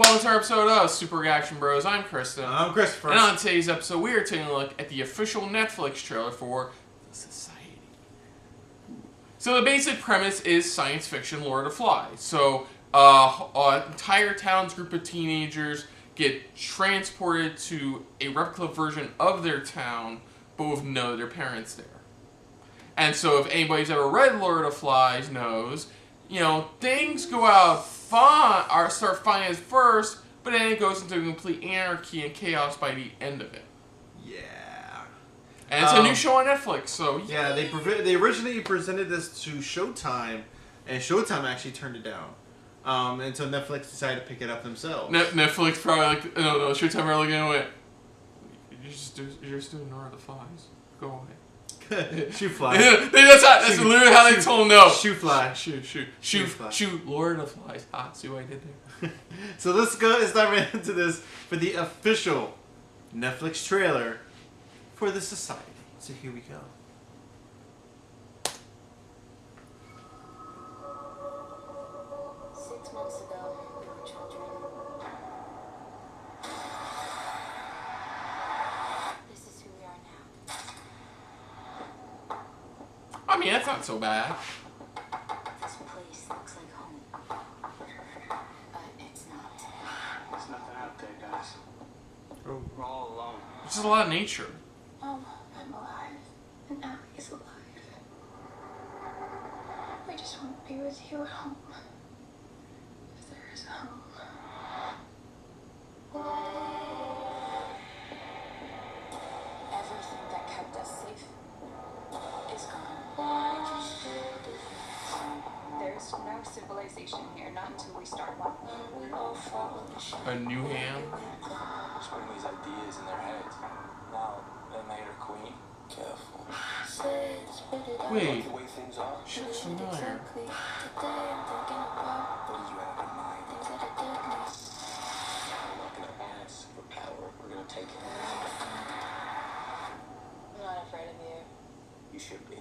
Welcome to our episode of Super Reaction Bros. I'm Kristen. I'm Christopher. And on today's episode, we are taking a look at the official Netflix trailer for The Society. So the basic premise is science fiction Lord of the Flies. So an entire town's group of teenagers get transported to a replica version of their town, but with none of their parents there. And so if anybody's ever read Lord of the Flies knows, things go out fine, or start fine at first, but then it goes into complete anarchy and chaos by the end of it. Yeah. And it's a new show on Netflix, so yeah. They originally presented this to Showtime, and Showtime actually turned it down. Until Netflix decided to pick it up themselves. Netflix probably no, Showtime are looking at it. You're just doing Lord of the Flies. Go away. Shoot fly. That's literally how they told him no. Shoot fly. Shoot Lord of the Flies. See what I did there? So let's dive right into this for the official Netflix trailer for The Society. So here we go. I mean, that's not so bad. This place looks like home, but it's not. There's nothing out there, guys. Oh. We're all alone. It's just a lot of nature. I'm alive, and Abby is alive. We just want to be with you at home. If there is a home. Everything that kept us safe is gone. There's no civilization here, not until we start one. A new hand. Just putting these ideas in their heads. Now, they made her queen. Careful. Wait, The way things are. she looks familiar. What did you have in mind? We're not gonna ask for power. We're gonna take it. I'm not afraid of you. You should be.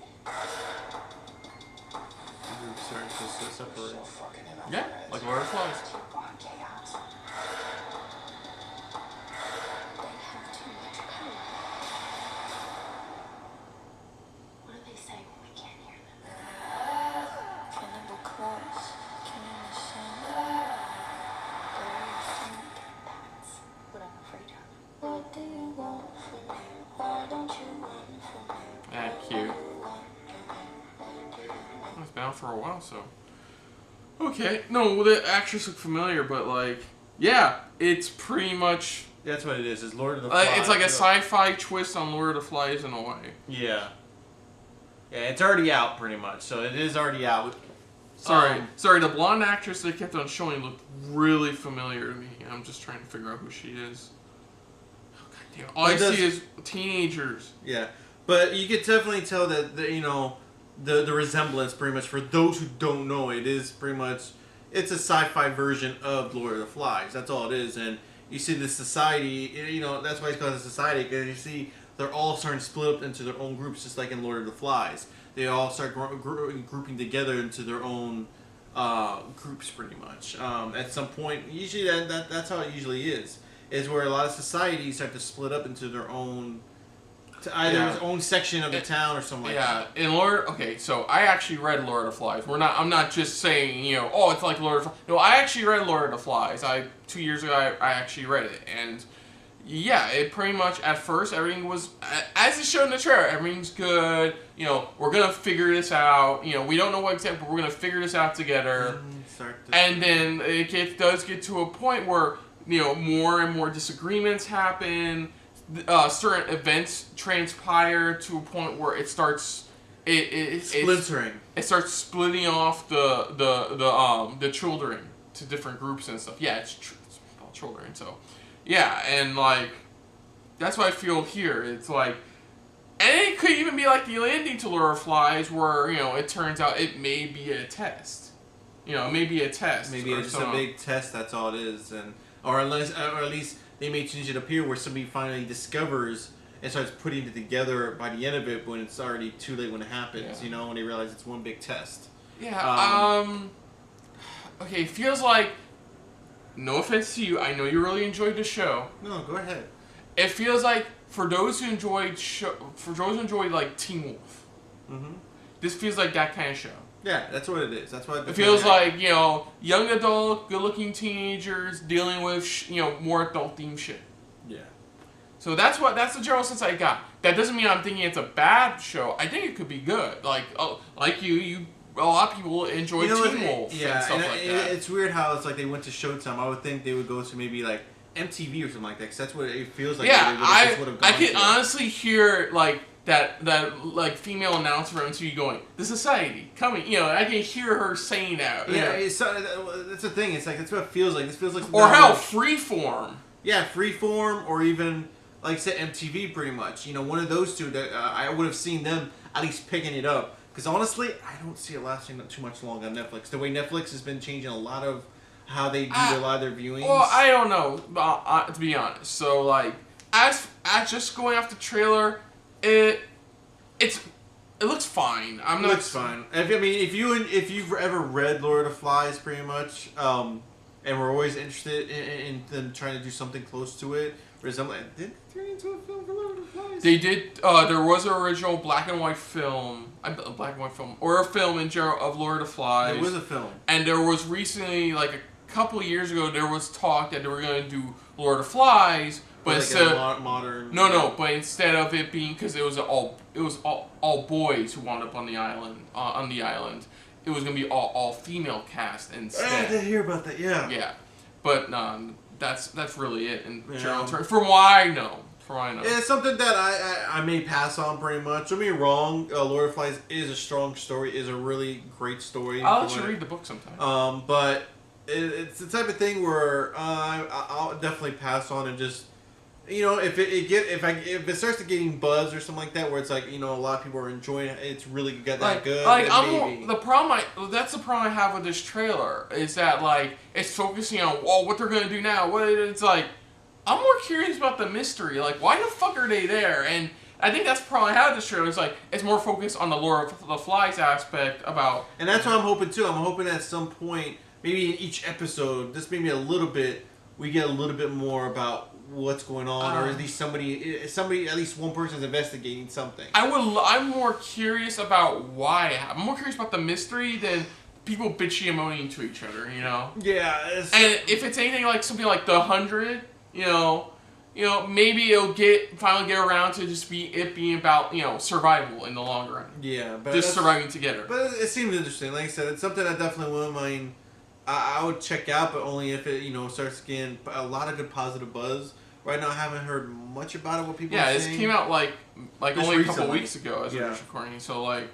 Groups are just So separate. fucking in our Yeah, heads. like Lord of the Flies. You want chaos. They have too much power. What do they say when we can't hear them? Cannibal claws, killing the sun. That's what I'm afraid of. What do you want from me? Why don't you run from me? Ah, cute. It's been out for a while, so. Okay. No, the actress looked familiar, but yeah, it's pretty much. That's what it is. It's Lord of the Flies. It's like a sci-fi twist on Lord of the Flies in a way. Yeah. Yeah, it's already out pretty much. So it is already out. Sorry, the blonde actress they kept on showing looked really familiar to me. I'm just trying to figure out who she is. Oh, God damn. All I see is teenagers. Yeah, but you could definitely tell that the resemblance pretty much, for those who don't know, it is pretty much, it's a sci-fi version of Lord of the Flies. That's all it is. And you see the society, that's why it's called a society, because you see they're all starting to split up into their own groups, just like in Lord of the Flies. They all start grouping together into their own groups pretty much. At some point, usually that's how it usually is where a lot of societies start to split up into their own, to either his own section of the town or something like that. Yeah, in okay, so I actually read Lord of the Flies. I'm not just saying, it's like Lord of the Flies. No, I actually read Lord of the Flies. 2 years ago, I actually read it. And yeah, it pretty much, at first, everything was, as it showed in the trailer, everything's good. We're going to figure this out. We don't know what exactly, but we're going to figure this out together. And then it does get to a point where, more and more disagreements happen. Certain events transpire to a point where it starts Splintering. It starts splitting off the children to different groups and stuff. Yeah, it's all children. So yeah, and that's what I feel here. It's and it could even be like the ending to Lord of the Flies, where it turns out it may be a test. It may be a test. Maybe it's just a big test. That's all it is, or at least they may change it up here where somebody finally discovers and starts putting it together by the end of it when it's already too late when it happens. Yeah. When they realize it's one big test. Yeah. Okay. Feels like no offense to you, I know you really enjoyed the show. No, go ahead. It feels like for those who enjoyed like Teen Wolf, this feels like that kind of show. Yeah, that's what it is. That's what it feels like. You know, young adult, good-looking teenagers dealing with more adult-themed shit. Yeah. So that's the general sense I got. That doesn't mean I'm thinking it's a bad show. I think it could be good. Like a lot of people enjoy Teen Wolf and stuff like that. It's weird how it's like they went to Showtime. I would think they would go to maybe like MTV or something like that, because that's what it feels like. Yeah, I can honestly hear like that like female announcer from MTV going, "The Society coming." You know, I can hear her saying that. Yeah, that's the thing. It's like that's what it feels like. This feels like. Or how Freeform. Yeah, Freeform, or even like I said, MTV, pretty much. You know, one of those two that I would have seen them at least picking it up. Because honestly, I don't see it lasting too much longer on Netflix. The way Netflix has been changing a lot of how they do a lot of their viewings. Well, I don't know, to be honest. So, like, as just going off the trailer, it looks fine. It looks fine. If you've ever read Lord of the Flies, pretty much, and we're always interested in them trying to do something close to it, resembling. Did it turn into a film for Lord of the Flies? They did. There was an original black and white film, or a film in general of Lord of the Flies. There was a film, and there was recently, like a couple of years ago, there was talk that they were going to do Lord of the Flies, but like instead modern. No, but instead of it being, because it was all boys who wound up on the island. It was going to be all female cast instead. I did hear about that. Yeah. Yeah, but that's really it in general terms. From what I know. It's something that I may pass on pretty much. Don't get me wrong, Lord of the Flies is a strong story, is a really great story. I'll let you read the book sometime. But it's the type of thing where I'll definitely pass on and just, you know, if it starts to getting buzz or something like that, where it's like, you know, a lot of people are enjoying it, it's really good. That's the problem I have with this trailer is that like it's focusing on what they're gonna do now. It's like. I'm more curious about the mystery. Like, why the fuck are they there? And I think that's probably how this trailer is like. It's more focused on the Lord of the Flies aspect about. And that's what I'm hoping too. I'm hoping at some point, maybe in each episode, just maybe we get a little bit more about what's going on, or at least somebody, at least one person is investigating something. I'm more curious about why. I'm more curious about the mystery than people bitchy and moaning to each other. You know. Yeah. And if it's anything like something like The 100. You know, maybe it'll finally get around to just being about, survival in the long run. Yeah, but just surviving together. But it seems interesting. Like I said, it's something I definitely wouldn't mind. I would check out, but only if it, starts getting a lot of good positive buzz. Right now, I haven't heard much about it. What people are saying. Yeah, it came out like only a couple weeks ago as we're recording. So like,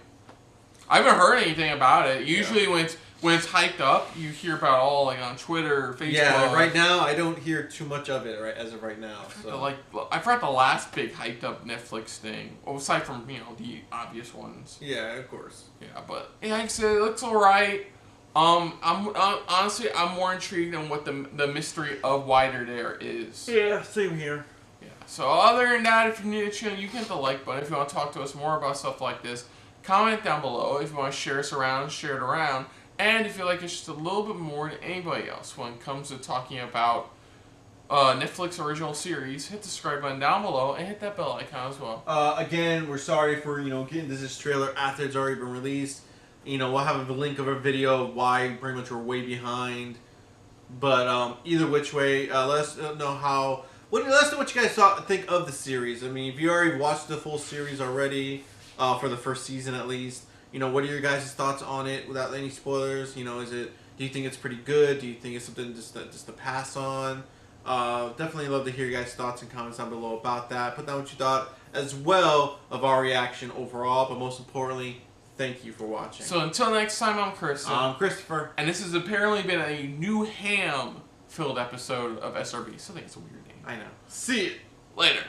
I haven't heard anything about it. Usually when it's hyped up, you hear about all like on Twitter, Facebook. Yeah, right now I don't hear too much of it as of right now. So I forgot the last big hyped up Netflix thing, aside from the obvious ones. Yeah, of course. Yeah, but like I said, it looks alright. I'm honestly more intrigued on what the mystery of why they're there is. Yeah, same here. Yeah. So other than that, if you're new to the channel, you can hit the like button. If you want to talk to us more about stuff like this, comment down below. If you want to share us around, share it around. And if you like us just a little bit more than anybody else when it comes to talking about Netflix original series, hit the subscribe button down below and hit that bell icon as well. Again, we're sorry for getting this trailer after it's already been released. We'll have a link of a video of why pretty much we're way behind. But either which way, let us know let us know what you guys think of the series. I mean, if you already watched the full series already, for the first season at least. What are your guys' thoughts on it without any spoilers? Do you think it's pretty good? Do you think it's something just to pass on? Definitely love to hear your guys' thoughts and comments down below about that. Put down what you thought as well of our reaction overall, but most importantly, thank you for watching. So until next time, I'm Chris. I'm Christopher. And this has apparently been a new ham-filled episode of SRB. So I think it's a weird name. I know. See you later.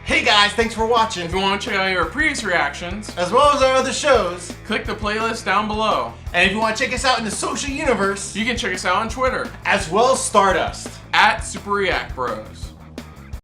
Hey guys, thanks for watching. If you want to check out our previous reactions, as well as our other shows, click the playlist down below. And if you want to check us out in the social universe, you can check us out on Twitter, as well as Stardust, @SuperReactBros.